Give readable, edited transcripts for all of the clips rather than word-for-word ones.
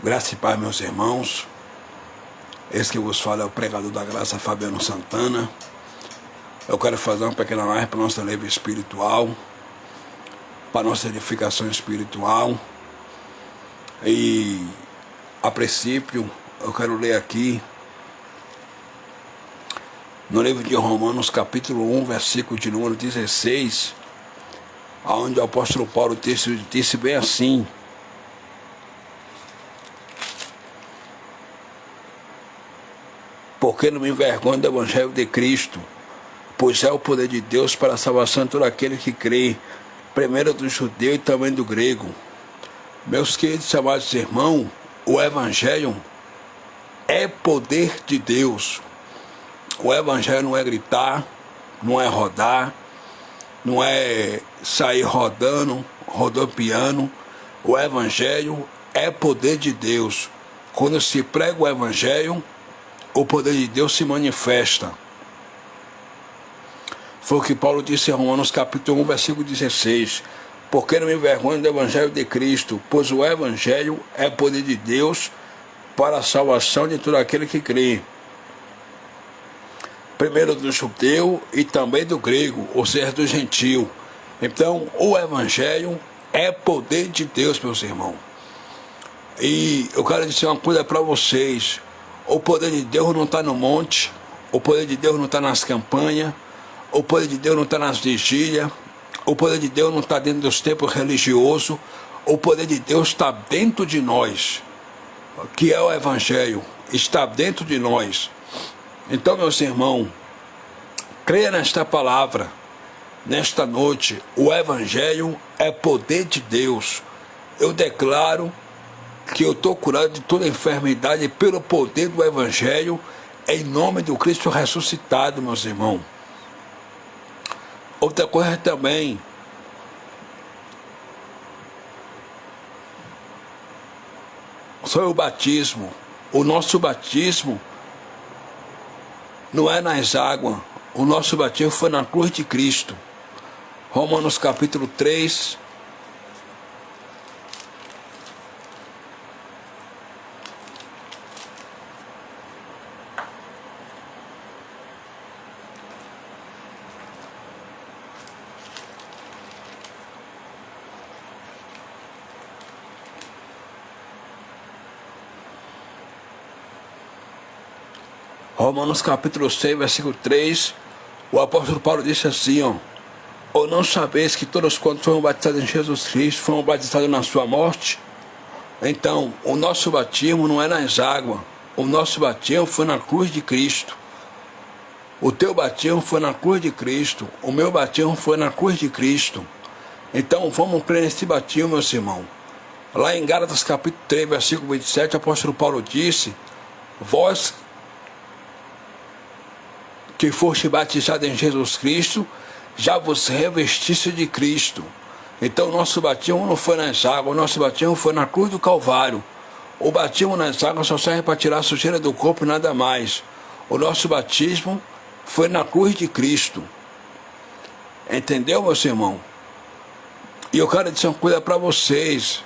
Graça e paz, meus irmãos. Esse que vos fala é o pregador da graça, Fabiano Santana. Eu quero fazer uma pequena live para nossa leve espiritual, para nossa edificação espiritual. E, a princípio, eu quero ler aqui, no livro de Romanos, capítulo 1, versículo de número 16, onde o apóstolo Paulo disse bem assim: porque não me envergonho do Evangelho de Cristo, pois é o poder de Deus para a salvação de todo aquele que crê, primeiro do judeu e também do grego. Meus queridos amados irmãos, o Evangelho é poder de Deus. O Evangelho não é gritar, não é rodar, não é sair rodopiando. O Evangelho é poder de Deus. Quando se prega o Evangelho, o poder de Deus se manifesta. Foi o que Paulo disse em Romanos capítulo 1, versículo 16. Porque não me envergonho do Evangelho de Cristo, pois o Evangelho é poder de Deus para a salvação de todo aquele que crê. Primeiro do judeu e também do grego, ou seja, do gentil. Então, o Evangelho é poder de Deus, meus irmãos. E eu quero dizer uma coisa para vocês. O poder de Deus não está no monte, o poder de Deus não está nas campanhas, o poder de Deus não está nas vigílias, o poder de Deus não está dentro dos templos religiosos, o poder de Deus está dentro de nós, que é o Evangelho, está dentro de nós. Então, meus irmãos, creia nesta palavra, nesta noite. O Evangelho é poder de Deus. Eu declaro que eu estou curado de toda enfermidade pelo poder do Evangelho, em nome do Cristo ressuscitado, meus irmãos. Outra coisa também, sobre o batismo. O nosso batismo não é nas águas, o nosso batismo foi na cruz de Cristo. Romanos capítulo 3, Romanos capítulo 6, versículo 3, o apóstolo Paulo disse assim, ou não sabeis que todos quantos foram batizados em Jesus Cristo foram batizados na sua morte? Então, o nosso batismo não é nas águas, o nosso batismo foi na cruz de Cristo. O teu batismo foi na cruz de Cristo, o meu batismo foi na cruz de Cristo. Então, vamos crer nesse batismo, meus irmãos. Lá em Gálatas capítulo 3, versículo 27, o apóstolo Paulo disse: vós que foste batizado em Jesus Cristo, já vos revestiste de Cristo. Então, nosso batismo não foi nas águas, o nosso batismo foi na cruz do Calvário. O batismo nas águas só serve para tirar a sujeira do corpo e nada mais. O nosso batismo foi na cruz de Cristo. Entendeu, meus irmãos? E eu quero dizer uma coisa para vocês.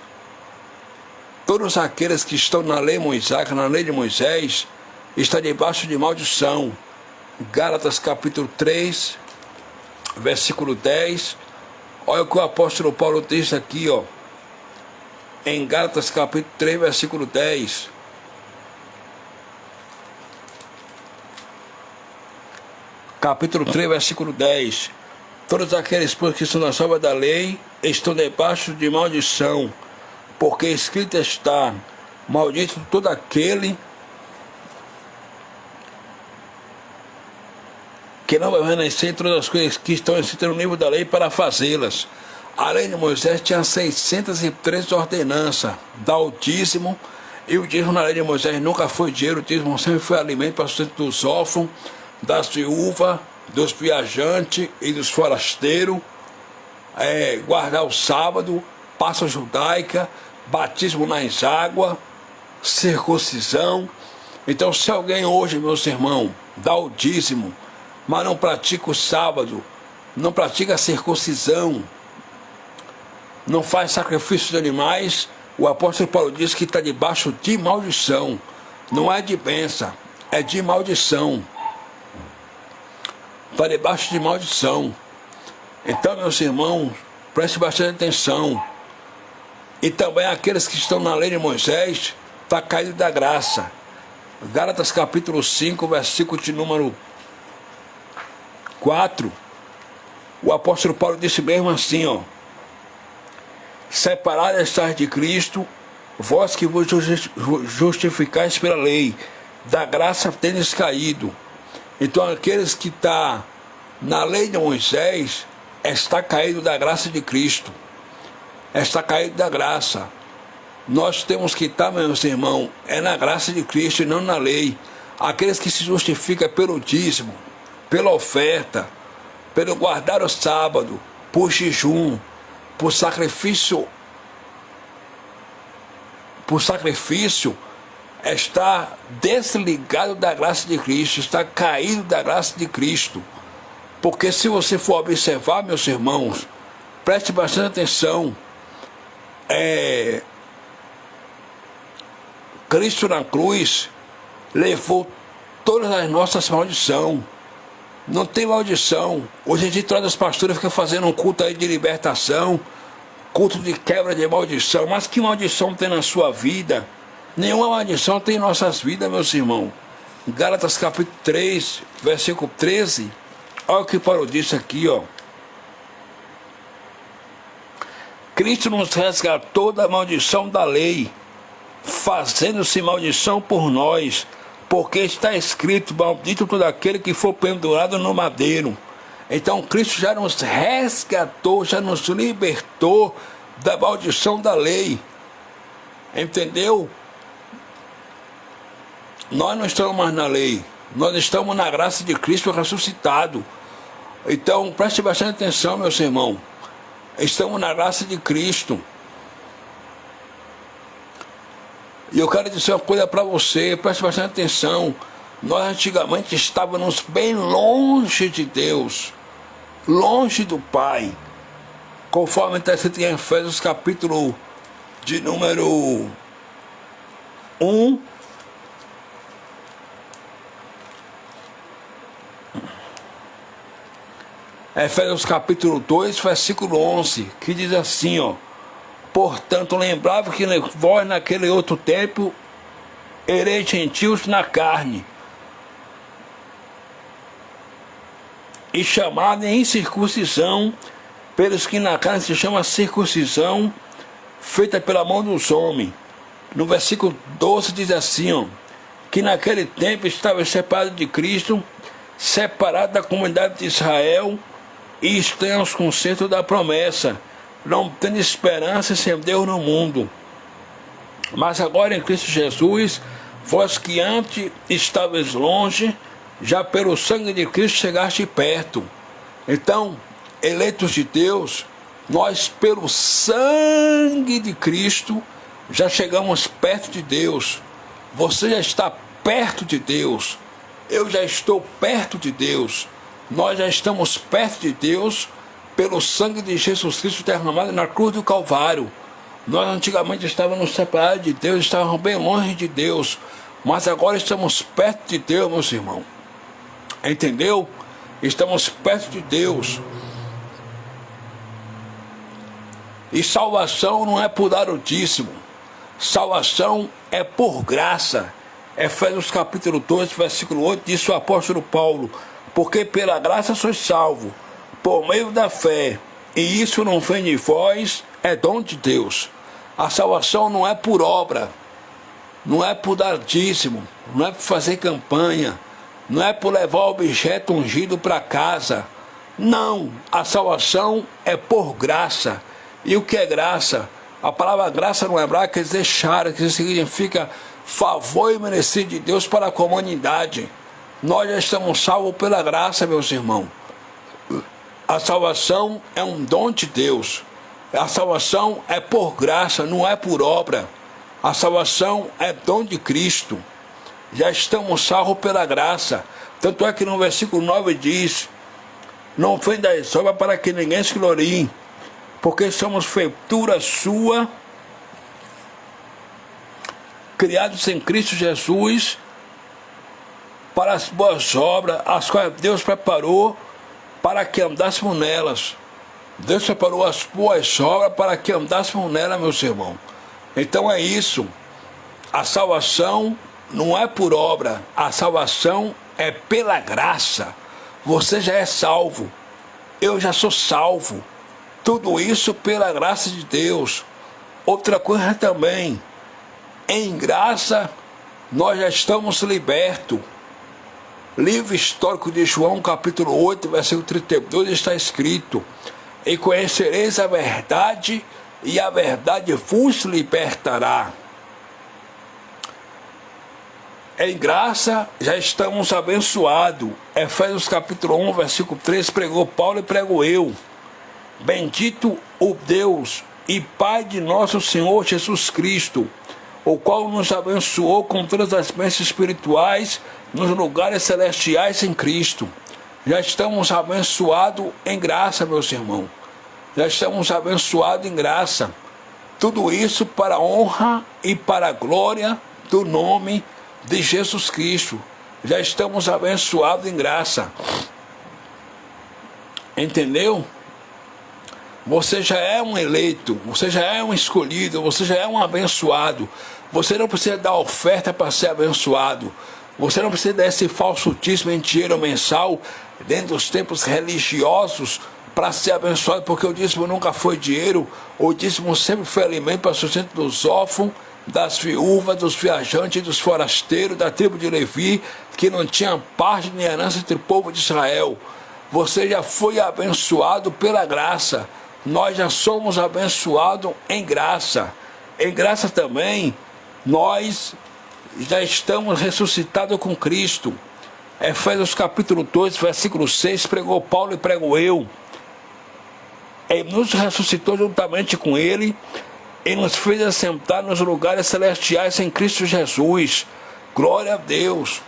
Todos aqueles que estão na lei mosaica, na lei de Moisés, estão debaixo de maldição. Gálatas capítulo 3, versículo 10. Olha o que o apóstolo Paulo diz aqui, em Gálatas capítulo 3, versículo 10. Capítulo 3, versículo 10. Todos aqueles que são na sombra da lei estão debaixo de maldição, porque escrito está: maldito todo aquele que não vai renascer todas as coisas que estão escritas no livro da lei para fazê-las. A lei de Moisés tinha 603 ordenanças, dá o dízimo, e o dízimo na lei de Moisés nunca foi dinheiro, o dízimo sempre foi alimento para o sustento dos órfãos, das viúvas, dos viajantes e dos forasteiros, guardar o sábado, Páscoa judaica, batismo nas águas, circuncisão. Então, se alguém hoje, meus irmãos, dá o dízimo, mas não pratica o sábado, não pratica a circuncisão, não faz sacrifício de animais, O apóstolo Paulo diz que está debaixo de maldição. Não é de bênção, é de maldição. Está debaixo de maldição. Então, meus irmãos, preste bastante atenção. E também aqueles que estão na lei de Moisés, está caído da graça. Gálatas capítulo 5, versículo de número 4. O apóstolo Paulo disse mesmo assim, ó: separado estáis de Cristo, vós que vos justificais pela lei, da graça tendes caído. Então aqueles que estão na lei de Moisés, está caído da graça de Cristo. Está caído da graça. Nós temos que estar, meus irmãos, é na graça de Cristo e não na lei. Aqueles que se justificam pelo dízimo, pela oferta, pelo guardar o sábado, por jejum, por sacrifício, está desligado da graça de Cristo, está caído da graça de Cristo. Porque se você for observar, meus irmãos, preste bastante atenção, Cristo na cruz levou todas as nossas maldições. Não tem maldição. Hoje a gente traz os pastores, fica fazendo um culto aí de libertação, culto de quebra de maldição. Mas que maldição tem na sua vida? Nenhuma maldição tem em nossas vidas, meus irmãos. Gálatas capítulo 3, versículo 13. Olha o que Paulo disse aqui, ó. Cristo nos resgatou da maldição da lei, fazendo-se maldição por nós, porque está escrito: maldito todo aquele que for pendurado no madeiro. Então Cristo já nos resgatou, já nos libertou da maldição da lei. Entendeu? Nós não estamos mais na lei, nós estamos na graça de Cristo ressuscitado. Então preste bastante atenção, meus irmãos. Estamos na graça de Cristo. E eu quero dizer uma coisa para você, preste bastante atenção. Nós antigamente estávamos bem longe de Deus, longe do Pai, conforme está escrito em Efésios capítulo de número 1, Efésios capítulo 2, versículo 11, que diz assim, ó: portanto, lembrava que vós naquele outro tempo ereis gentios na carne, e chamado em incircuncisão, pelos que na carne se chama circuncisão, feita pela mão dos homens. No versículo 12 diz assim, ó: que naquele tempo estava separado de Cristo, separado da comunidade de Israel, e estranho aos conceitos da promessa, não tendo esperança sem Deus no mundo. Mas agora em Cristo Jesus, vós que antes estavais longe, já pelo sangue de Cristo chegaste perto. Então, eleitos de Deus, nós pelo sangue de Cristo já chegamos perto de Deus. Você já está perto de Deus. Eu já estou perto de Deus. Nós já estamos perto de Deus pelo sangue de Jesus Cristo derramado na cruz do Calvário. Nós antigamente estávamos separados de Deus, estávamos bem longe de Deus, mas agora estamos perto de Deus, meus irmãos. Entendeu? Estamos perto de Deus. E salvação não é por dar o dízimo. Salvação é por graça. Efésios capítulo 2, versículo 8, disse o apóstolo Paulo: porque pela graça sois salvos, por meio da fé, e isso não vem de vós, é dom de Deus. A salvação não é por obra, não é por dar dízimo, não é por fazer campanha, não é por levar objeto ungido para casa. Não, a salvação é por graça. E o que é graça? A palavra graça no hebraico quer dizer shara, que significa favor e merecido de Deus para a comunidade. Nós já estamos salvos pela graça, meus irmãos. A salvação é um dom de Deus. A salvação é por graça, não é por obra. A salvação é dom de Cristo. Já estamos salvos pela graça. Tanto é que no versículo 9 diz: não vem da obra para que ninguém se glorie, porque somos feitura sua, criados em Cristo Jesus, para as boas obras, as quais Deus preparou para que andássemos nelas. Deus preparou as boas obras para que andássemos nelas, meus irmãos. Então é isso. A salvação não é por obra, a salvação é pela graça. Você já é salvo, eu já sou salvo. Tudo isso pela graça de Deus. Outra coisa também, em graça nós já estamos libertos. Livro histórico de João, capítulo 8, versículo 32, está escrito: e conhecereis a verdade, e a verdade vos libertará. Em graça já estamos abençoados. Efésios capítulo 1, versículo 3, pregou Paulo e prego eu. Bendito o Deus e Pai de nosso Senhor Jesus Cristo, o qual nos abençoou com todas as bênçãos espirituais nos lugares celestiais em Cristo. Já estamos abençoados em graça, meus irmãos. Já estamos abençoados em graça. Tudo isso para a honra e para a glória do nome de Jesus Cristo. Já estamos abençoados em graça. Entendeu? Você já é um eleito, você já é um escolhido, você já é um abençoado. Você não precisa dar oferta para ser abençoado. Você não precisa dar esse falso dízimo em dinheiro mensal dentro dos tempos religiosos para ser abençoado, porque o dízimo nunca foi dinheiro. O dízimo sempre foi alimento para o sustento dos órfãos, das viúvas, dos viajantes, dos forasteiros, da tribo de Levi, que não tinha parte nem herança entre o povo de Israel. Você já foi abençoado pela graça. Nós já somos abençoados em graça. Em graça também, nós já estamos ressuscitados com Cristo. Efésios capítulo 2, versículo 6, pregou Paulo e prego eu. Ele nos ressuscitou juntamente com Ele e nos fez assentar nos lugares celestiais em Cristo Jesus. Glória a Deus.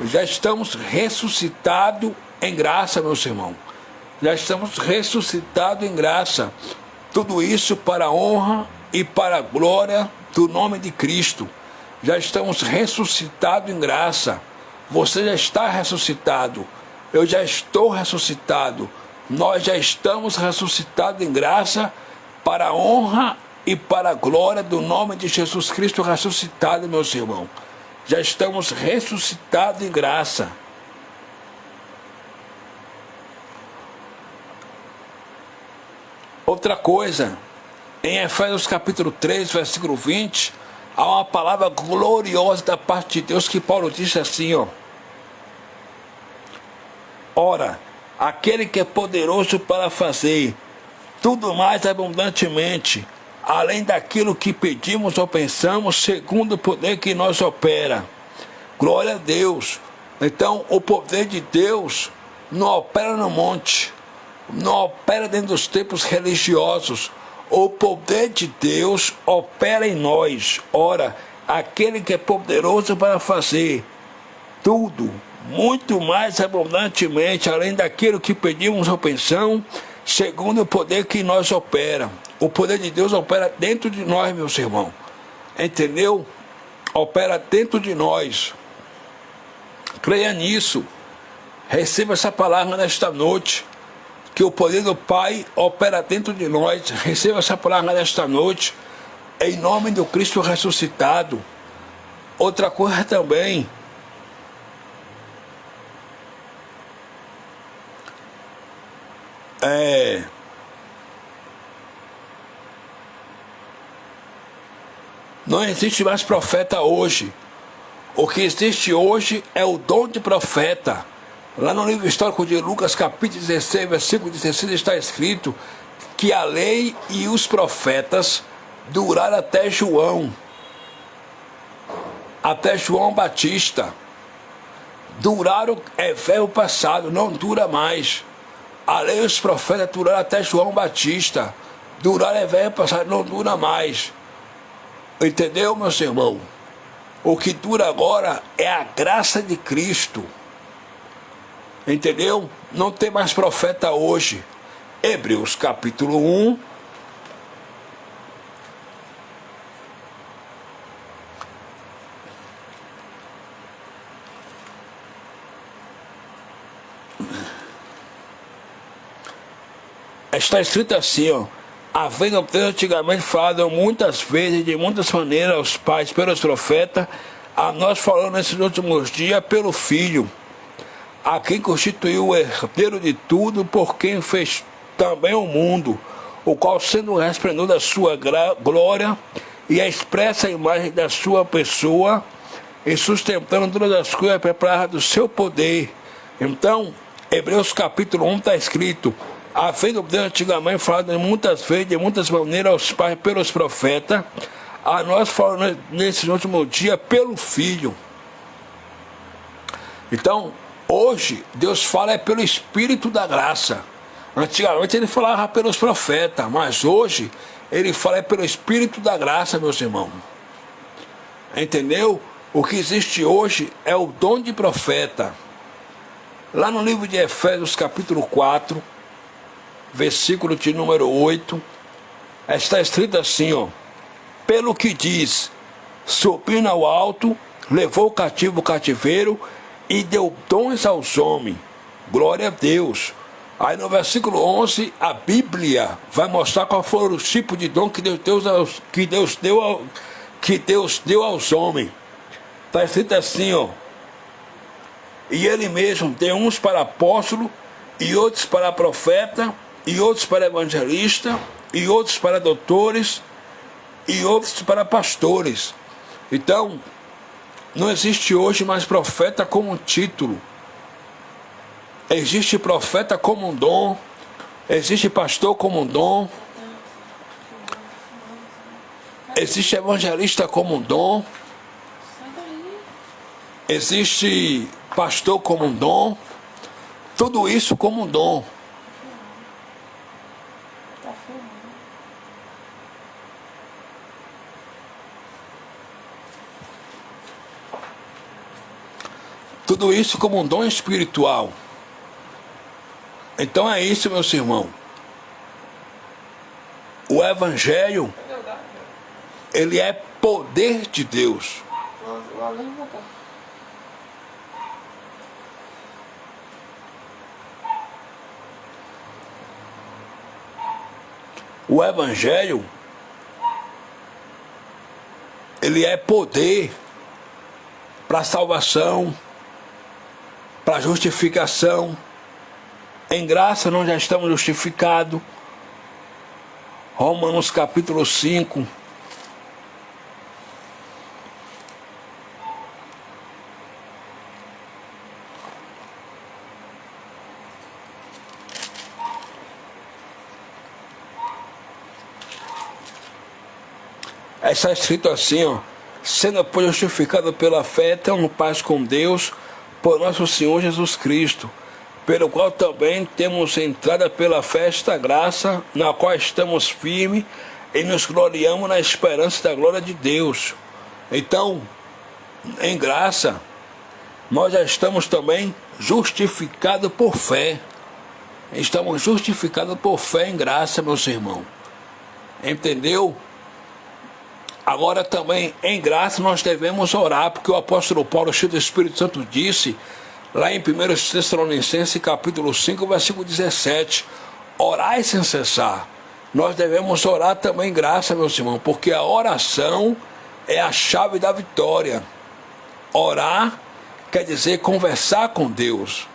Já estamos ressuscitados em graça, meus irmãos. Já estamos ressuscitados em graça. Tudo isso para a honra e para a glória do nome de Cristo. Já estamos ressuscitados em graça. Você já está ressuscitado. Eu já estou ressuscitado. Nós já estamos ressuscitados em graça para a honra e para a glória do nome de Jesus Cristo ressuscitado, meus irmãos. Já estamos ressuscitados em graça. Outra coisa, em Efésios capítulo 3, versículo 20, há uma palavra gloriosa da parte de Deus que Paulo disse assim, ó. Ora, aquele que é poderoso para fazer tudo mais abundantemente, além daquilo que pedimos ou pensamos, segundo o poder que nós opera. Glória a Deus. Então, o poder de Deus não opera no monte, não opera dentro dos templos religiosos. O poder de Deus opera em nós. Ora, aquele que é poderoso para fazer tudo, muito mais abundantemente, além daquilo que pedimos ou pensamos, segundo o poder que nós opera. O poder de Deus opera dentro de nós, meus irmãos. Entendeu? Opera dentro de nós. Creia nisso. Receba essa palavra nesta noite. Que o poder do Pai opera dentro de nós. Receba essa palavra nesta noite. Em nome do Cristo ressuscitado. Outra coisa também. Não existe mais profeta hoje. O que existe hoje é o dom de profeta. Lá no livro histórico de Lucas, capítulo 16, versículo 16, está escrito que a lei e os profetas duraram até João Batista. Duraram, é velho passado, não dura mais. A lei e os profetas duraram até João Batista. Duraram, é velho passado, não dura mais. Entendeu, meus irmãos? O que dura agora é a graça de Cristo. Entendeu? Não tem mais profeta hoje. Hebreus capítulo 1. Está escrito assim, ó. Havendo Deus antigamente falado muitas vezes, de muitas maneiras, aos pais pelos profetas, a nós falando nesses últimos dias pelo Filho, a quem constituiu o herdeiro de tudo, por quem fez também o mundo, o qual, sendo o resplendor da sua glória e a expressa imagem da sua pessoa, e sustentando todas as coisas preparadas do seu poder. Então, Hebreus capítulo 1 está escrito: havendo Deus antigamente falado muitas vezes, de muitas maneiras, aos pais pelos profetas, a nós falando nesse último dia pelo Filho. Então, hoje, Deus fala pelo Espírito da graça. Antigamente ele falava pelos profetas, mas hoje ele fala pelo Espírito da graça, meus irmãos. Entendeu? O que existe hoje é o dom de profeta. Lá no livro de Efésios capítulo 4, versículo de número 8, está escrito assim, ó: pelo que diz, subindo ao alto, levou o cativo o cativeiro e deu dons aos homens. Glória a Deus. Aí no versículo 11, a Bíblia vai mostrar qual foi o tipo de dom que Deus deu aos homens. Está escrito assim, ó: e ele mesmo deu uns para apóstolo, e outros para profeta, e outros para evangelista, e outros para doutores, e outros para pastores. Então, não existe hoje mais profeta como um título. Existe profeta como um dom, existe pastor como um dom, existe evangelista como um dom, existe pastor como um dom, tudo isso como um dom. Tudo isso como um dom espiritual. Então é isso, meus irmãos. O Evangelho, ele é poder de Deus. O Evangelho, ele é poder para salvação, para justificação. Em graça nós já estamos justificados. Romanos capítulo 5. Está escrito assim, ó: sendo pois justificado pela fé, temos paz com Deus, por nosso Senhor Jesus Cristo, pelo qual também temos entrada pela fé esta graça, na qual estamos firmes e nos gloriamos na esperança da glória de Deus. Então, em graça, nós já estamos também justificados por fé. Estamos justificados por fé em graça, meus irmãos. Entendeu? Agora também, em graça, nós devemos orar, porque o apóstolo Paulo, cheio do Espírito Santo, disse lá em 1 Tessalonicenses capítulo 5, versículo 17, orai sem cessar. Nós devemos orar também em graça, meus irmãos, porque a oração é a chave da vitória. Orar quer dizer conversar com Deus,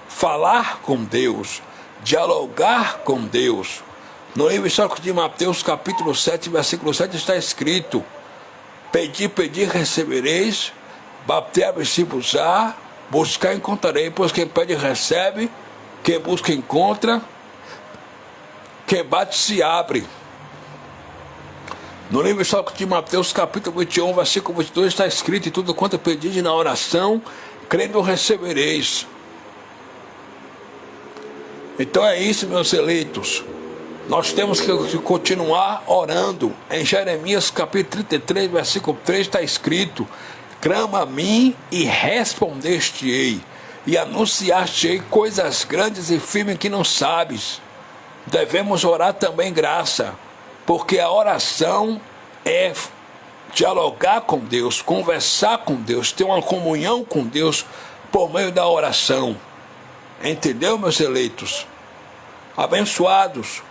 falar com Deus, dialogar com Deus. No livro histórico de Mateus capítulo 7, versículo 7 está escrito: pedi, pedi, recebereis, bater, abrir-se-vos-á, buscar, encontrarei, pois quem pede, recebe, quem busca, encontra, quem bate, se abre. No livro histórico de Mateus, capítulo 21, versículo 22, está escrito: e tudo quanto pedis na oração, crendo, recebereis. Então é isso, meus eleitos. Nós temos que continuar orando. Em Jeremias capítulo 33, versículo 3 está escrito: clama a mim e respondeste-ei, e anunciaste-ei coisas grandes e firmes que não sabes. Devemos orar também graça, porque a oração é dialogar com Deus, conversar com Deus, ter uma comunhão com Deus por meio da oração. Entendeu, meus eleitos? Abençoados.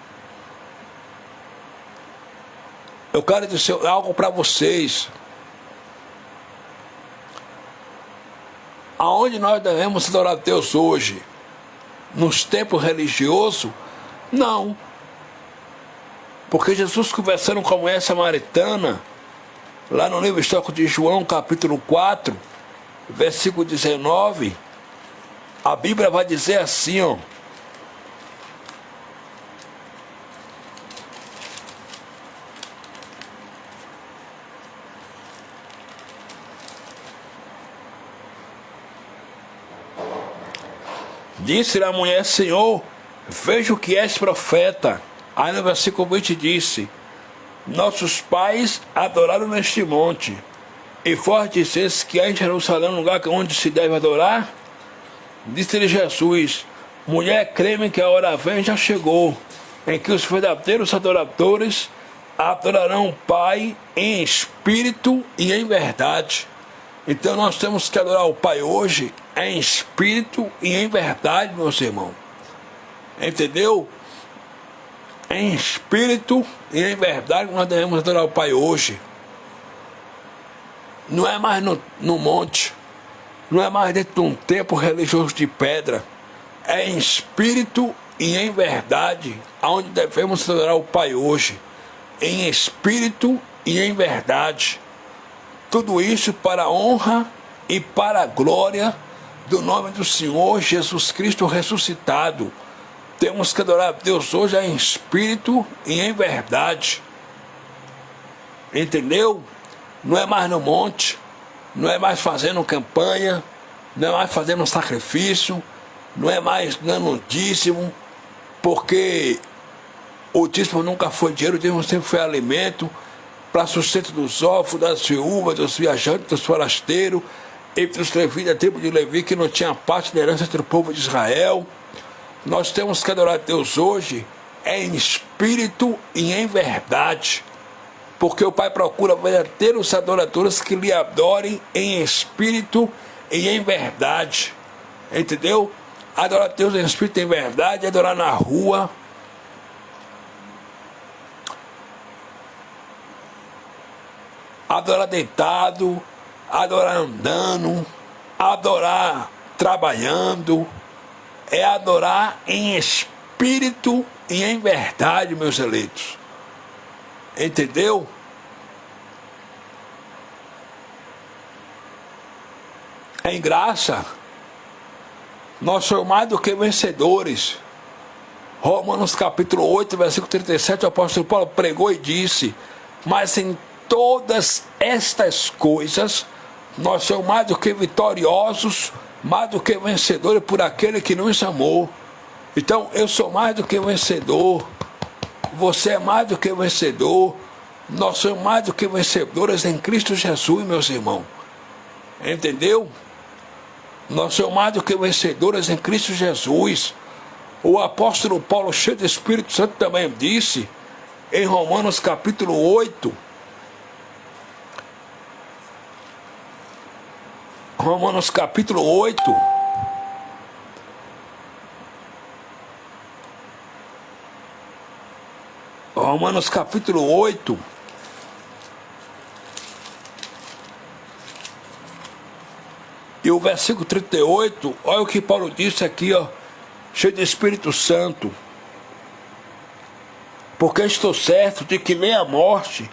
Eu quero dizer algo para vocês. Aonde nós devemos adorar a Deus hoje? Nos templos religiosos? Não. Porque Jesus, conversando com a mulher samaritana, lá no livro histórico de João, capítulo 4, versículo 19, a Bíblia vai dizer assim, ó. Disse-lhe a mulher: Senhor, vejo que és profeta. Aí no versículo 20 disse: nossos pais adoraram neste monte, e vós disseis que há em Jerusalém um lugar onde se deve adorar? Disse-lhe Jesus: mulher, creme que a hora vem já chegou, em que os verdadeiros adoradores adorarão o Pai em espírito e em verdade. Então nós temos que adorar o Pai hoje em espírito e em verdade, meus irmãos. Entendeu? Em espírito e em verdade nós devemos adorar o Pai hoje. Não é mais no monte, não é mais dentro de um templo religioso de pedra. É em espírito e em verdade aonde devemos adorar o Pai hoje. Em espírito e em verdade. Tudo isso para a honra e para a glória do nome do Senhor Jesus Cristo ressuscitado. Temos que adorar a Deus hoje em espírito e em verdade. Entendeu? Não é mais no monte, não é mais fazendo campanha, não é mais fazendo sacrifício, não é mais dando dízimo, porque o dízimo nunca foi dinheiro, o dízimo sempre foi alimento para sustento dos órfãos, das viúvas, dos viajantes, dos forasteiros, entre os levitas da tribo de Levi, que não tinha parte da herança entre o povo de Israel. Nós temos que adorar a Deus hoje em espírito e em verdade, porque o Pai procura verdadeiros adoradores que lhe adorem em espírito e em verdade. Entendeu? Adorar a Deus em espírito e em verdade, adorar na rua, adorar deitado, adorar andando, adorar trabalhando, é adorar em espírito e em verdade, meus eleitos. Entendeu? Em graça, nós somos mais do que vencedores. Romanos capítulo 8, versículo 37, o apóstolo Paulo pregou e disse: mas em todas estas coisas nós somos mais do que vitoriosos, mais do que vencedores por aquele que nos amou. Então eu sou mais do que vencedor, você é mais do que vencedor, nós somos mais do que vencedores em Cristo Jesus, meus irmãos. Entendeu? Nós somos mais do que vencedores em Cristo Jesus. O apóstolo Paulo, cheio do Espírito Santo, também disse em Romanos capítulo 8, Romanos capítulo 8, Romanos capítulo 8, e o versículo 38, olha o que Paulo disse aqui, ó, cheio de Espírito Santo: porque estou certo de que nem a morte,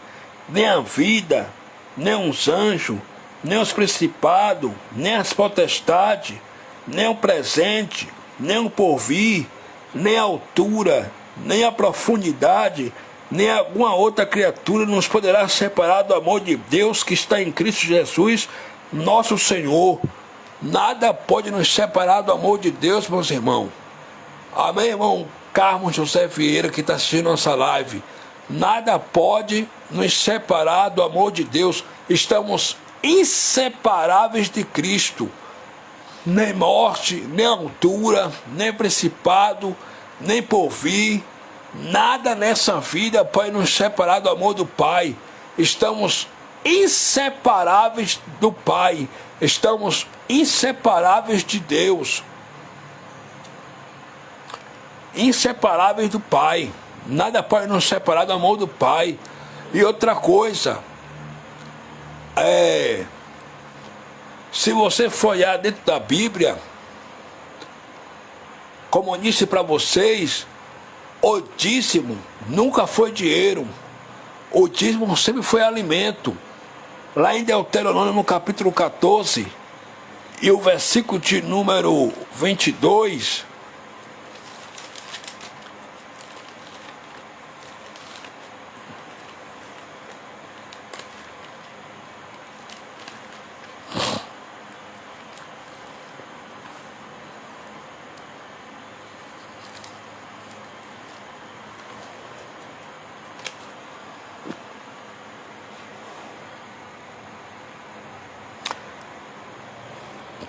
nem a vida, nem os anjos, nem os principados, nem as potestades, nem o presente, nem o porvir, nem a altura, nem a profundidade, nem alguma outra criatura nos poderá separar do amor de Deus que está em Cristo Jesus, nosso Senhor. Nada pode nos separar do amor de Deus, meus irmãos. Amém, irmão Carmo José Vieira, que está assistindo nossa live. Nada pode nos separar do amor de Deus. Estamos inseparáveis de Cristo. Nem morte, nem altura, nem principado, nem porvir, nada nessa vida pode nos separar do amor do Pai. Estamos inseparáveis do Pai. Estamos inseparáveis de Deus. Inseparáveis do Pai. Nada pode nos separar do amor do Pai. E outra coisa, se você for olhar dentro da Bíblia, como eu disse para vocês, o dízimo nunca foi dinheiro, o dízimo sempre foi alimento. Lá em Deuteronômio, no capítulo 14, e o versículo de número 22,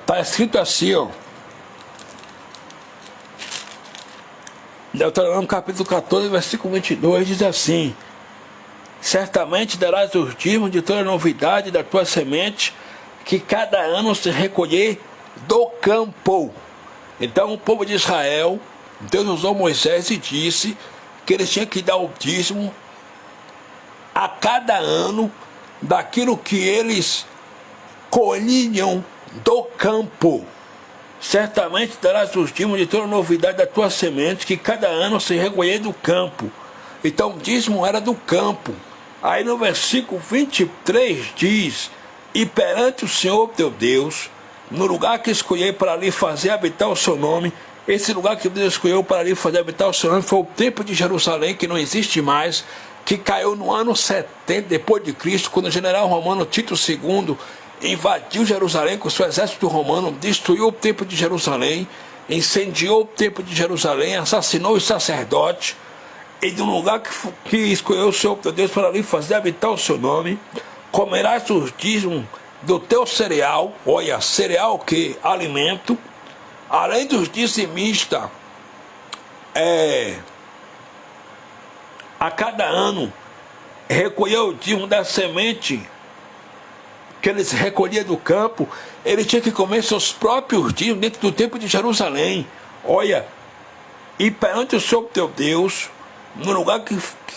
está escrito assim, ó. Deuteronômio capítulo 14, versículo 22, diz assim: certamente darás os dízimos de toda novidade da tua semente, que cada ano se recolher do campo. Então o povo de Israel, Deus usou Moisés e disse que eles tinham que dar o dízimo a cada ano daquilo que eles colhiam do campo. Certamente darás os dízimos de toda novidade da tua semente, que cada ano se recolher do campo. Então o dízimo era do campo. Aí no versículo 23 diz: e perante o Senhor teu Deus, no lugar que escolheu para ali fazer habitar o seu nome, esse lugar que Deus escolheu para ali fazer habitar o seu nome foi o templo de Jerusalém, que não existe mais, que caiu no ano 70 depois de Cristo, quando o general romano Tito II invadiu Jerusalém com seu exército romano, destruiu o templo de Jerusalém, incendiou o templo de Jerusalém, assassinou os sacerdotes, e de um lugar que escolheu o Senhor teu Deus para ali fazer habitar o seu nome, comerás os dízimos do teu cereal, olha, cereal que? Alimento, além dos dizimistas, a cada ano, recolheu o dízimo da semente que eles recolhiam do campo, ele tinha que comer seus próprios dízimos dentro do templo de Jerusalém. Olha, e perante o Senhor teu Deus, no lugar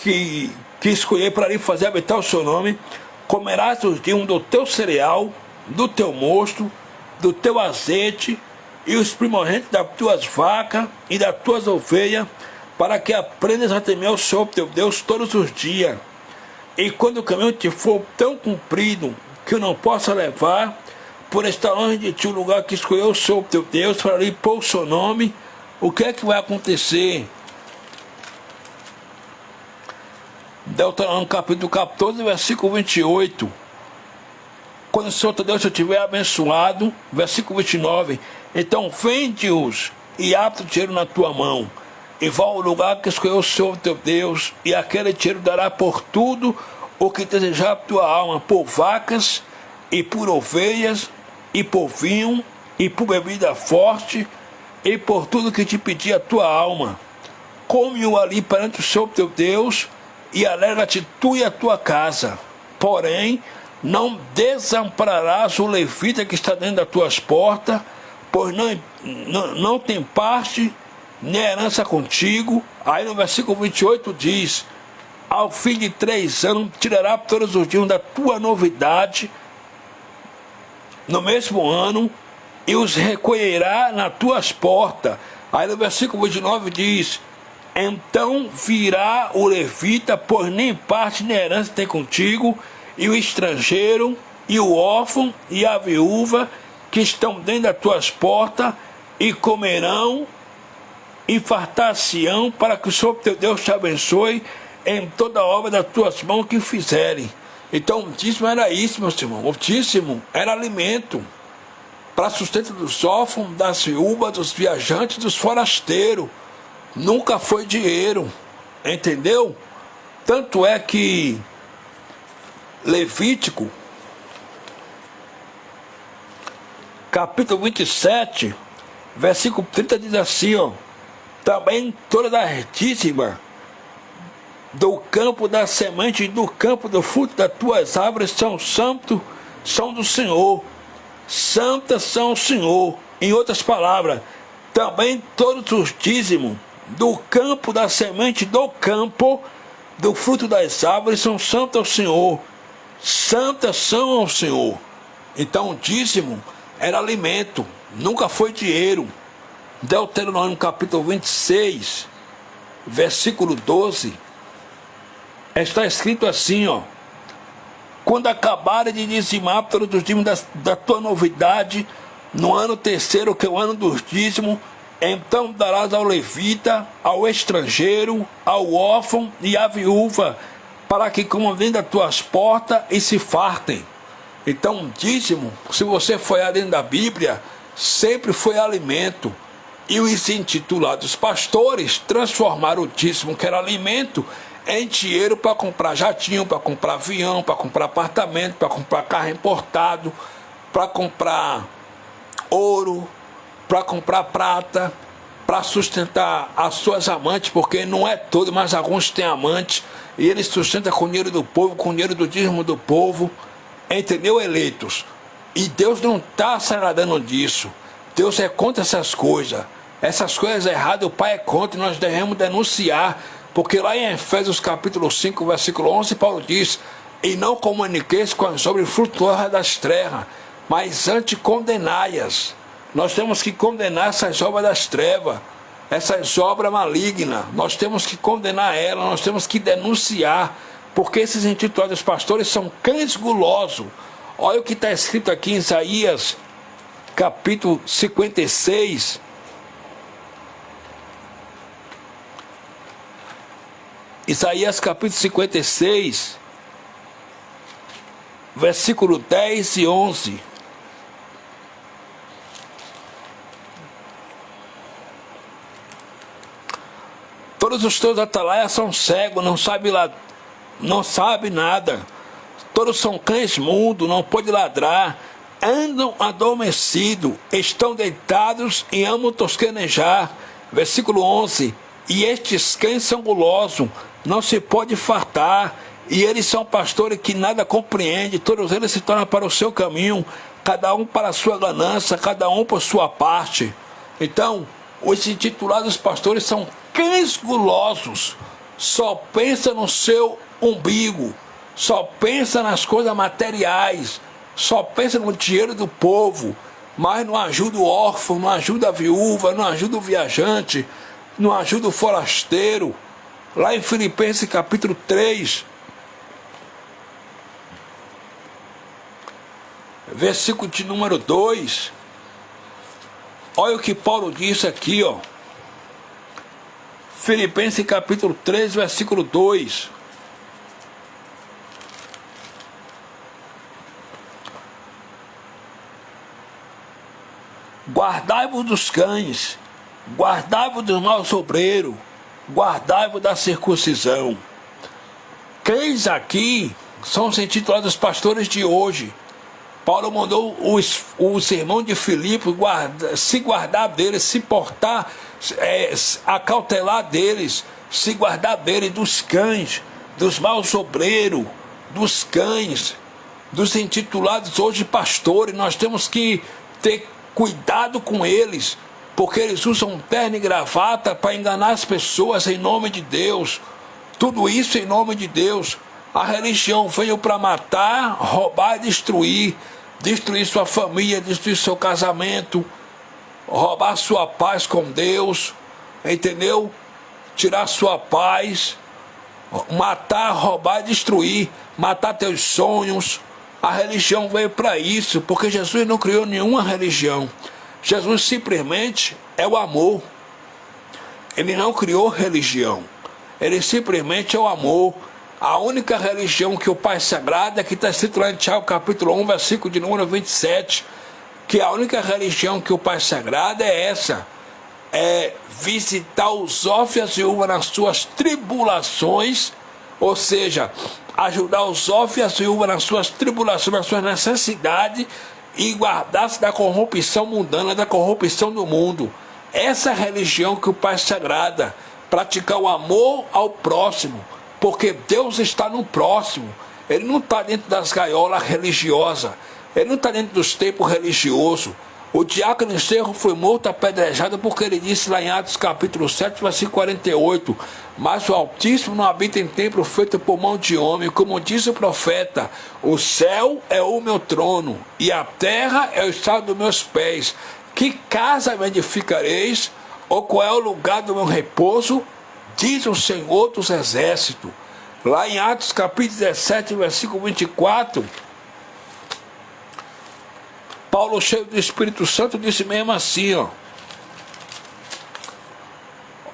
que escolher para ali fazer habitar o seu nome, comerás os dízimos do teu cereal, do teu mosto, do teu azeite, e os primogênitos das tuas vacas e das tuas ovelhas, para que aprendas a temer o Senhor teu Deus todos os dias. E quando o caminho te for tão comprido que não possa levar, por estar longe de ti o lugar que escolheu o Senhor teu Deus para ali pôr o seu nome, o que é que vai acontecer? Deuteronômio capítulo 14, versículo 28. Quando o Senhor teu Deus te tiver abençoado, versículo 29, então vende-os e ata o dinheiro na tua mão, e vá ao lugar que escolheu o Senhor teu Deus, e aquele dinheiro dará por tudo o que desejar a tua alma, por vacas, e por ovelhas, e por vinho, e por bebida forte, e por tudo que te pedir a tua alma. Come-o ali perante o Senhor teu Deus, e alegra-te tu e a tua casa. Porém, não desampararás o levita que está dentro das tuas portas, pois não tem parte nem herança contigo. Aí no versículo 28 diz: ao fim de 3 anos tirará todos os dias da tua novidade no mesmo ano, e os recolherá nas tuas portas. Aí no versículo 29 diz: então virá o levita, pois nem parte nem herança tem contigo, e o estrangeiro, e o órfão, e a viúva, que estão dentro das tuas portas, e comerão, e fartar-se-ão, para que o Senhor teu Deus te abençoe em toda a obra das tuas mãos que fizerem. Então o dízimo era isso, meus irmãos. O dízimo era alimento para sustento dos órfãos, das viúvas, dos viajantes, dos forasteiros. Nunca foi dinheiro, entendeu? Tanto é que Levítico, capítulo 27, versículo 30 diz assim, ó: também toda a dízima do campo da semente e do campo do fruto das tuas árvores são santos, são do Senhor, santas são o Senhor. Em outras palavras, também todos os dízimos do campo da semente do campo do fruto das árvores são santas ao Senhor. Santas são ao Senhor. Então o dízimo era alimento, nunca foi dinheiro. Deuteronômio capítulo 26, versículo 12, está escrito assim, ó: quando acabarem de dizimar todos os dízimos da tua novidade, no ano terceiro, que é o ano dos dízimos, então darás ao levita, ao estrangeiro, ao órfão e à viúva, para que comam dentro das tuas portas e se fartem. Então, dízimo, se você for dentro da Bíblia, sempre foi alimento. E os intitulados pastores transformaram o dízimo, que era alimento, em dinheiro para comprar jatinho, para comprar avião, para comprar apartamento, para comprar carro importado, para comprar ouro, para comprar prata, para sustentar as suas amantes, porque não é todo, mas alguns têm amantes, e eles sustentam com o dinheiro do povo, com o dinheiro do dízimo do povo, entendeu, eleitos? E Deus não está se agradando disso. Deus é contra essas coisas erradas, o Pai é contra, e nós devemos denunciar, porque lá em Efésios capítulo 5, versículo 11, Paulo diz: e não comuniqueis com as obras frutuosas das trevas, mas antes condenai-as. Nós temos que condenar essas obras das trevas, essas obras malignas, nós temos que condenar elas, nós temos que denunciar, porque esses intitulados pastores são cães gulosos. Olha o que está escrito aqui em Isaías capítulo 56, Isaías capítulo 56, versículo 10 e 11. Todos os teus atalaias são cegos, não sabe nada. Todos são cães mudos, não pode ladrar. Andam adormecidos, estão deitados e amam tosquenejar. Versículo 11. E estes cães são gulosos, não se pode fartar. E eles são pastores que nada compreendem. Todos eles se tornam para o seu caminho, cada um para a sua ganância, cada um por sua parte. Então, os intitulados pastores são cães gulosos, só pensa no seu umbigo, só pensa nas coisas materiais, só pensa no dinheiro do povo, mas não ajuda o órfão, não ajuda a viúva, não ajuda o viajante, não ajuda o forasteiro. Lá em Filipenses capítulo 3, versículo de número 2, olha o que Paulo disse aqui, ó. Filipenses capítulo 3, versículo 2. Guardai-vos dos cães, guardai-vos dos maus obreiros, guardai-vos da circuncisão. Cães aqui são os intitulados pastores de hoje. Paulo mandou o sermão de Filipe se guardar deles, se portar, acautelar deles, se guardar deles, dos cães, dos maus obreiros, dos cães, dos intitulados hoje pastores. Nós temos que ter cuidado com eles, porque eles usam terno e gravata para enganar as pessoas em nome de Deus. Tudo isso em nome de Deus. A religião veio para matar, roubar e destruir. Destruir sua família, destruir seu casamento, roubar sua paz com Deus, entendeu? Tirar sua paz, matar, roubar e destruir, matar teus sonhos. A religião veio para isso, porque Jesus não criou nenhuma religião. Jesus simplesmente é o amor. Ele não criou religião. Ele simplesmente é o amor. A única religião que o Pai se agrada, que está escrito lá em Tiago capítulo 1, versículo de número 27, que a única religião que o Pai se agrada é essa, é visitar os órfãos e as viúvas nas suas tribulações, ou seja, ajudar os órfãos e as viúvas nas suas tribulações, nas suas necessidades, e guardar-se da corrupção mundana, da corrupção do mundo. Essa é a religião que o Pai se agrada, praticar o amor ao próximo, porque Deus está no próximo. Ele não está dentro das gaiolas religiosas, ele não está dentro dos templos religiosos. O diácono Encerro foi morto apedrejado porque ele disse lá em Atos capítulo 7, versículo 48, mas o Altíssimo não habita em templo feito por mão de homem, como diz o profeta, o céu é o meu trono e a terra é o estado dos meus pés. Que casa me edificareis? Ou qual é o lugar do meu repouso? Diz o Senhor dos Exércitos. Lá em Atos capítulo 17, versículo 24, Paulo, cheio do Espírito Santo, disse mesmo assim, ó.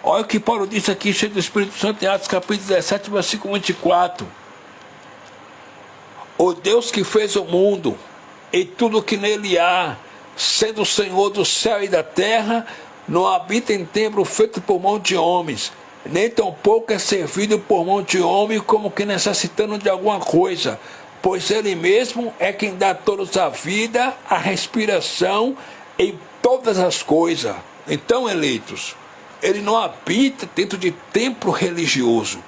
Olha o que Paulo disse aqui, cheio do Espírito Santo, em Atos capítulo 17, versículo 24. O Deus que fez o mundo e tudo que nele há, sendo o Senhor do céu e da terra, não habita em templo feito por mão de homens, nem tampouco é servido por mão de homem como que necessitando de alguma coisa, pois ele mesmo é quem dá a todos a vida, a respiração em todas as coisas. Então, eleitos, ele não habita dentro de templo religioso,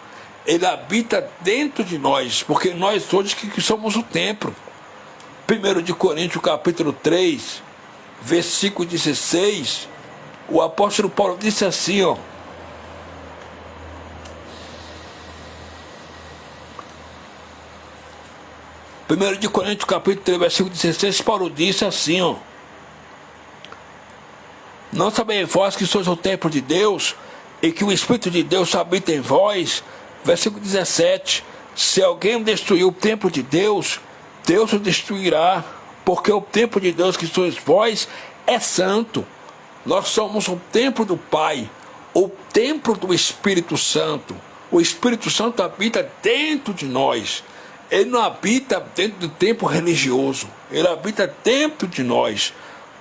ele habita dentro de nós, porque nós hoje que somos o templo. 1 de Coríntios capítulo 3, versículo 16, o apóstolo Paulo disse assim, ó. 1 de Coríntios capítulo 3, versículo 16, Paulo disse assim, ó. Não sabeis vós que sois o templo de Deus, e que o Espírito de Deus habita em vós? Versículo 17, se alguém destruir o templo de Deus, Deus o destruirá, porque o templo de Deus que sois vós é santo. Nós somos o templo do Pai, o templo do Espírito Santo. O Espírito Santo habita dentro de nós. Ele não habita dentro do templo religioso, ele habita dentro de nós.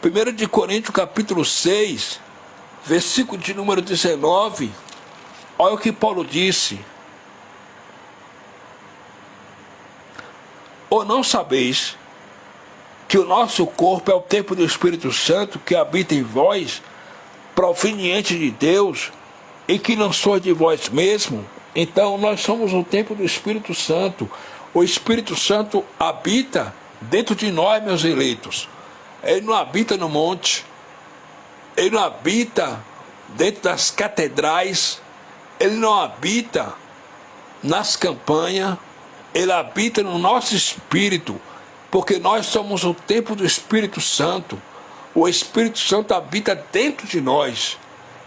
1 de Coríntios capítulo 6, versículo de número 19, olha o que Paulo disse. Ou não sabeis que o nosso corpo é o templo do Espírito Santo que habita em vós, proveniente de Deus, e que não sois de vós mesmo? Então nós somos o templo do Espírito Santo. O Espírito Santo habita dentro de nós, meus eleitos. Ele não habita no monte, ele não habita dentro das catedrais, ele não habita nas campanhas, ele habita no nosso espírito, porque nós somos o templo do Espírito Santo. O Espírito Santo habita dentro de nós.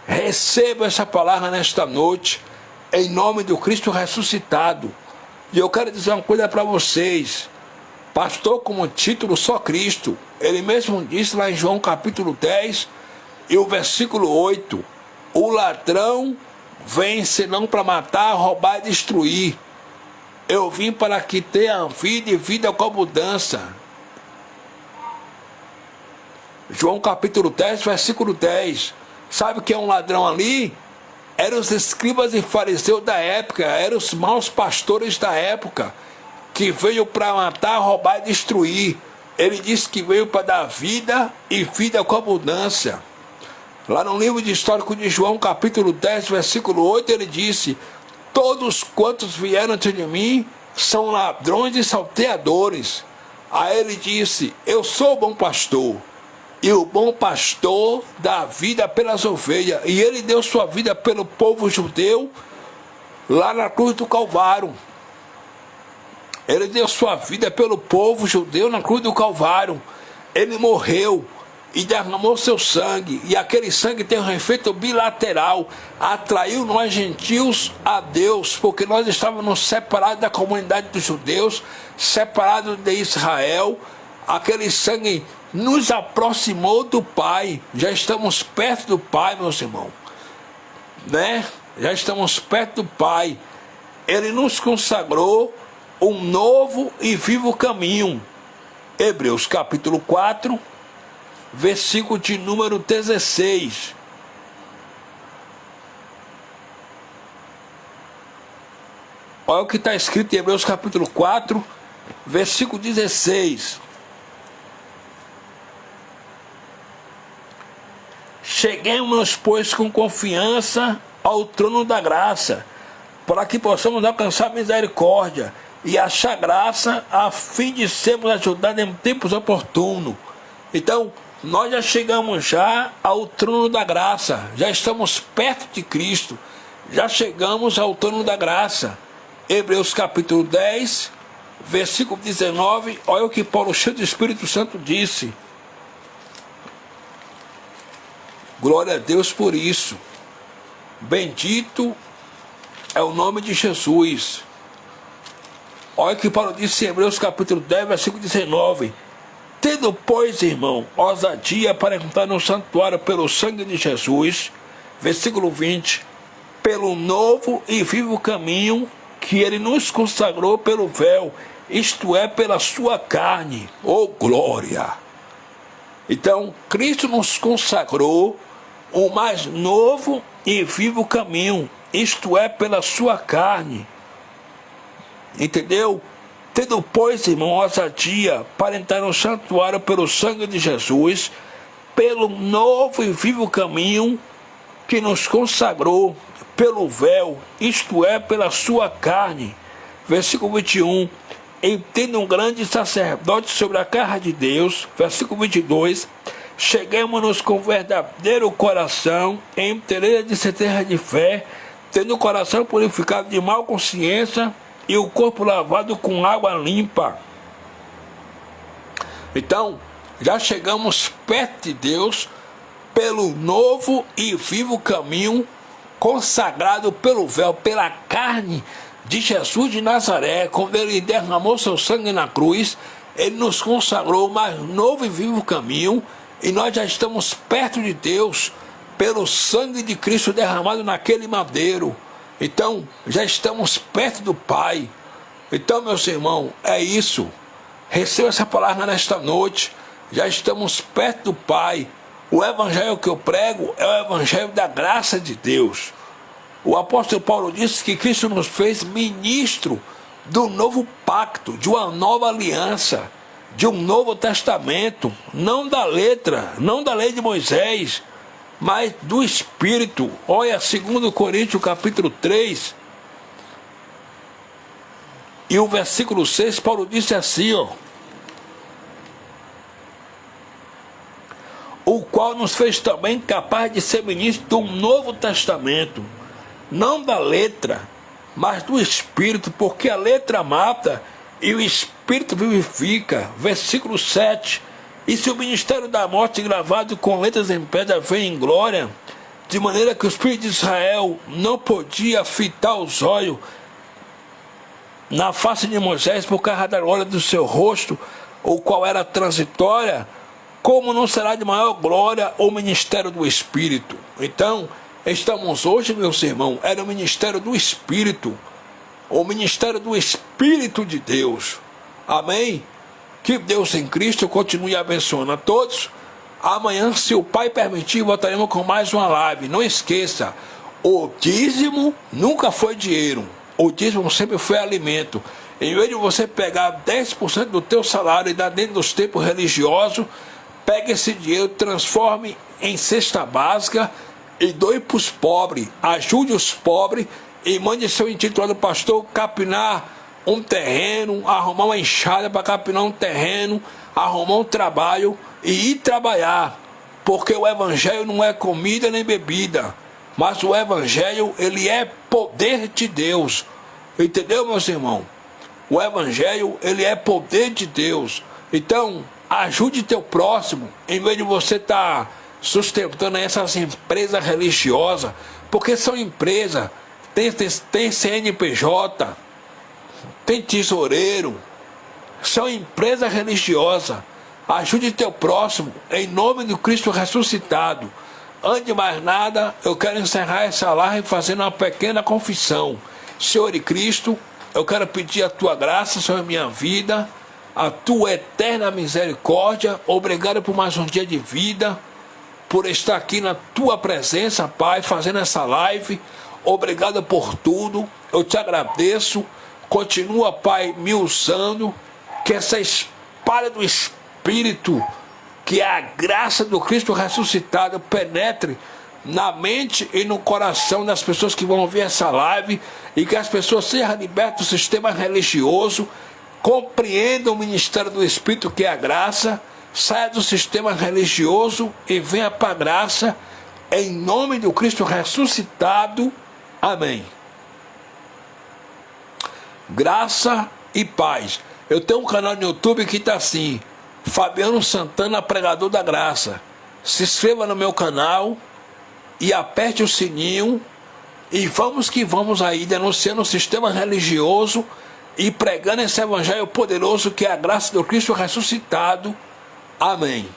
Receba essa palavra nesta noite, em nome do Cristo ressuscitado. E eu quero dizer uma coisa para vocês. Pastor como título só Cristo. Ele mesmo disse lá em João capítulo 10 e o versículo 8. O ladrão vem senão para matar, roubar e destruir. Eu vim para que tenha vida e vida com abundância. João capítulo 10, versículo 10. Sabe quem é um ladrão ali? Eram os escribas e fariseus da época, eram os maus pastores da época, que veio para matar, roubar e destruir. Ele disse que veio para dar vida e vida com abundância. Lá no livro de histórico de João, capítulo 10, versículo 8, ele disse: todos quantos vieram antes de mim são ladrões e salteadores. Aí ele disse: eu sou o bom pastor. E o bom pastor dá vida pelas ovelhas. E ele deu sua vida pelo povo judeu lá na cruz do Calvário. Ele deu sua vida pelo povo judeu na cruz do Calvário. Ele morreu e derramou seu sangue. E aquele sangue tem um efeito bilateral. Atraiu nós gentios a Deus, porque nós estávamos separados da comunidade dos judeus, separados de Israel. Aquele sangue nos aproximou do Pai. Já estamos perto do Pai, meus irmãos, né? Já estamos perto do Pai. Ele nos consagrou um novo e vivo caminho. Hebreus capítulo 4, versículo de número 16. Olha o que está escrito em Hebreus capítulo 4, versículo 16. Cheguemos, pois, com confiança ao trono da graça, para que possamos alcançar misericórdia e achar graça, a fim de sermos ajudados em tempos oportunos. Então, nós já chegamos já ao trono da graça, já estamos perto de Cristo, já chegamos ao trono da graça. Hebreus capítulo 10, versículo 19, olha o que Paulo, cheio do Espírito Santo, disse. Glória a Deus por isso. Bendito é o nome de Jesus. Olha o que Paulo disse em Hebreus capítulo 10, versículo 19. Tendo, pois, irmão, ousadia para entrar no santuário pelo sangue de Jesus, versículo 20, pelo novo e vivo caminho que ele nos consagrou pelo véu, isto é, pela sua carne. Oh, glória! Então, Cristo nos consagrou o mais novo e vivo caminho, isto é, pela sua carne. Entendeu? Tendo, pois, irmão, ousadia para entrar no santuário pelo sangue de Jesus, pelo novo e vivo caminho que nos consagrou pelo véu, isto é, pela sua carne. Versículo 21. E tendo um grande sacerdote sobre a casa de Deus, versículo 22, cheguemos-nos com verdadeiro coração, em inteira de certeza de fé, tendo o coração purificado de mal consciência e o corpo lavado com água limpa. Então, já chegamos perto de Deus pelo novo e vivo caminho consagrado pelo véu, pela carne de Jesus de Nazaré. Quando ele derramou seu sangue na cruz, ele nos consagrou o mais novo e vivo caminho, e nós já estamos perto de Deus pelo sangue de Cristo derramado naquele madeiro. Então, já estamos perto do Pai. Então, meus irmãos, é isso. Receba essa palavra nesta noite. Já estamos perto do Pai. O evangelho que eu prego é o evangelho da graça de Deus. O apóstolo Paulo disse que Cristo nos fez ministro do novo pacto, de uma nova aliança, de um novo testamento, não da letra, não da lei de Moisés, mas do Espírito. Olha, 2 Coríntios capítulo 3, e o versículo 6, Paulo disse assim, ó: o qual nos fez também capaz de ser ministro do novo testamento, não da letra, mas do Espírito, porque a letra mata e o Espírito vivifica. Versículo 7. E se o ministério da morte gravado com letras em pedra vem em glória, de maneira que o Espírito de Israel não podia fitar os olhos na face de Moisés por causa da glória do seu rosto, o qual era transitória, como não será de maior glória o ministério do Espírito? Então, estamos hoje, meus irmãos, era o ministério do Espírito, o ministério do Espírito de Deus. Amém? Que Deus em Cristo continue abençoando a todos. Amanhã, se o Pai permitir, voltaremos com mais uma live. Não esqueça, o dízimo nunca foi dinheiro. O dízimo sempre foi alimento. Em vez de você pegar 10% do teu salário e dar dentro dos tempos religiosos, pegue esse dinheiro, transforme em cesta básica e doe para os pobres. Ajude os pobres e mande seu intitulado pastor capinar um terreno, arrumar uma enxada para capinar um terreno, arrumar um trabalho e ir trabalhar. Porque o evangelho não é comida nem bebida, mas o evangelho, ele é poder de Deus. Entendeu, meus irmãos? O evangelho, ele é poder de Deus. Então, ajude teu próximo, em vez de você estar sustentando essas empresas religiosas, porque são empresas, tem CNPJ, tem tesoureiro, são empresas religiosas. Ajude teu próximo, em nome do Cristo ressuscitado. Antes de mais nada, eu quero encerrar essa live fazendo uma pequena confissão. Senhor e Cristo, eu quero pedir a tua graça sobre a minha vida, a tua eterna misericórdia. Obrigado por mais um dia de vida, por estar aqui na tua presença, Pai, fazendo essa live. Obrigado por tudo, eu te agradeço. Continua, Pai, me usando, que essa espada do Espírito, que é a graça do Cristo ressuscitado, penetre na mente e no coração das pessoas que vão ver essa live, e que as pessoas sejam libertas do sistema religioso, compreendam o ministério do Espírito, que é a graça, Saia do sistema religioso e venha para a graça, em nome do Cristo ressuscitado. Amém. Graça e paz. Eu tenho um canal no YouTube que está assim, Fabiano Santana, pregador da graça. Se inscreva no meu canal e aperte o sininho e vamos que vamos aí, denunciando o sistema religioso e pregando esse evangelho poderoso que é a graça do Cristo ressuscitado. Amém.